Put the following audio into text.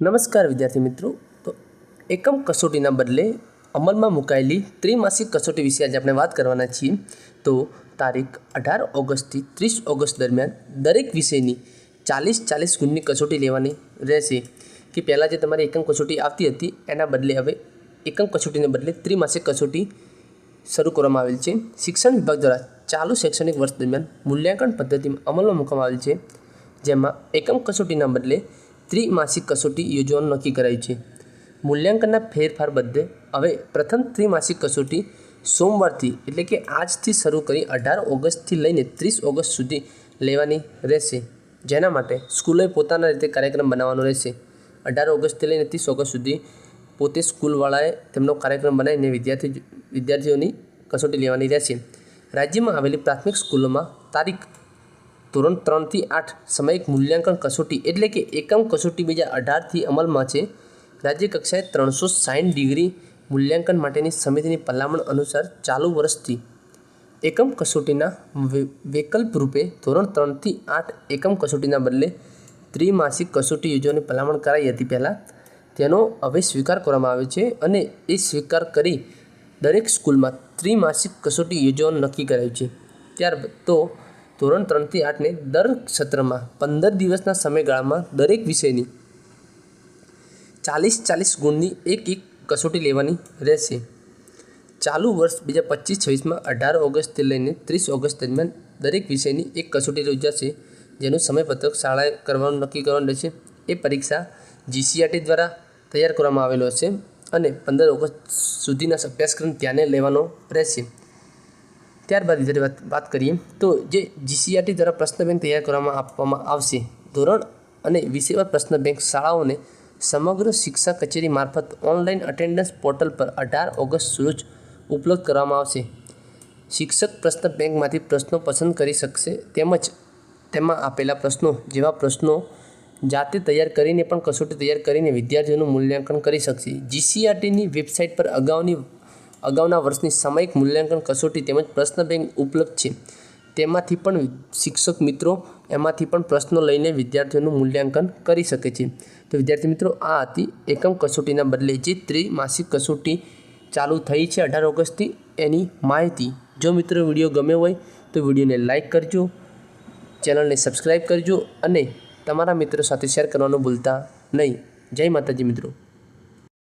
નમસ્કાર વિદ્યાર્થી મિત્રો। તો એકમ કસોટીના બદલે અમલમાં મુકાયેલી ત્રિમાસિક કસોટી વિશે આજે આપણે વાત કરવાના છીએ। તો તારીખ 18 ઓગસ્ટથી 30 ઓગસ્ટ દરમિયાન દરેક વિષયની 40 ગુણની કસોટી લેવાની રહેશે। કે પહેલાં જે તમારી એકમ કસોટી આવતી હતી એના બદલે હવે એકમ કસોટીને બદલે ત્રિમાસિક કસોટી શરૂ કરવામાં આવેલ છે। શિક્ષણ વિભાગ દ્વારા ચાલુ શૈક્ષણિક વર્ષ દરમિયાન મૂલ્યાંકન પદ્ધતિમાં અમલમાં મૂકવામાં આવેલ છે, જેમાં એકમ કસોટીના બદલે ત્રિમાસિક કસોટી યોજવાનું નક્કી કરાયું છે। મૂલ્યાંકનના ફેરફાર બદલે હવે પ્રથમ ત્રિમાસિક કસોટી સોમવારથી એટલે કે આજથી શરૂ કરી 18 ઓગસ્ટથી લઈને 30 ઓગસ્ટ સુધી લેવાની રહેશે, જેના માટે સ્કૂલોએ પોતાના રીતે કાર્યક્રમ બનાવવાનો રહેશે। 18 ઓગસ્ટથી લઈને 30 ઓગસ્ટ સુધી પોતે સ્કૂલવાળાએ તેમનો કાર્યક્રમ બનાવીને વિદ્યાર્થીઓની કસોટી લેવાની રહેશે। રાજ્યમાં આવેલી પ્રાથમિક સ્કૂલોમાં તારીખ ધોરણ 3 થી 8 સામયિક મૂલ્યાંકન કસોટી એટલે કે એકમ કસોટી 2018થી અમલમાં છે। રાજ્ય કક્ષાએ 360 ડિગ્રી મૂલ્યાંકન માટેની સમિતિની ભલામણ અનુસાર ચાલુ વર્ષથી એકમ કસોટીના વૈકલ્પ રૂપે ધોરણ 3 થી 8 એકમ કસોટીના બદલે ત્રિમાસિક કસોટી યોજવાની ભલામણ કરાઈ હતી પહેલાં, તેનો હવે સ્વીકાર કરવામાં આવ્યો છે અને એ સ્વીકાર કરી દરેક સ્કૂલમાં ત્રિમાસિક કસોટી યોજવાનું નક્કી કરાયું છે। ત્યારબાદ તો ધોરણ 3 થી 8ને દર સત્રમાં 15 દિવસના સમયગાળામાં દરેક વિષયની 40 ગુણની એક કસોટી લેવાની રહેશે। ચાલુ વર્ષ 2025-26માં 18 ઓગસ્ટથી લઈને 30 ઓગસ્ટ દરમિયાન દરેક વિષયની એક કસોટી યોજાશે, જેનું સમયપત્રક શાળાએ કરવાનું નક્કી કરવાનું રહેશે। એ પરીક્ષા GCRT દ્વારા તૈયાર કરવામાં આવેલો હશે અને 15 ઓગસ્ટ સુધીના અભ્યાસક્રમ ધ્યાને લેવાનો રહેશે। ત્યારબાદ વાત કરીએ તો જે GCRT દ્વારા પ્રશ્ન બેંક તૈયાર કરવામાં આપવામાં આવશે। ધોરણ અને વિષયવાર પ્રશ્ન બેંક શાળાઓને સમગ્ર શિક્ષા કચેરી મારફત ઓનલાઈન અટેન્ડન્સ પોર્ટલ પર 18 ઓગસ્ટ રોજ ઉપલબ્ધ કરવામાં આવશે। શિક્ષક પ્રશ્ન બેંકમાંથી પ્રશ્નો પસંદ કરી શકશે, તેમજ તેમાં આપેલા પ્રશ્નો જેવા પ્રશ્નો જાતે તૈયાર કરીને પણ કસોટી તૈયાર કરીને વિદ્યાર્થીઓનું મૂલ્યાંકન કરી શકશે। GCRTની વેબસાઇટ પર અગાઉના વર્ષની સામયિક મૂલ્યાંકન કસોટી તેમજ પ્રશ્ન બેંક ઉપલબ્ધ છે, તેમાંથી પણ શિક્ષક મિત્રો એમાંથી પણ પ્રશ્નો લઈને વિદ્યાર્થીઓનું મૂલ્યાંકન કરી શકે છે। તો વિદ્યાર્થી મિત્રો, આ હતી એકમ કસોટીના બદલે જે ત્રિમાસિક કસોટી ચાલુ થઈ છે 18 ઓગસ્ટથી એની માહિતી। જો મિત્રો વિડીયો ગમ્યો હોય તો વિડીયોને લાઇક કરજો, ચેનલને સબસ્ક્રાઈબ કરજો અને તમારા મિત્રો સાથે શેર કરવાનું ભૂલતા નહીં। જય માતાજી મિત્રો।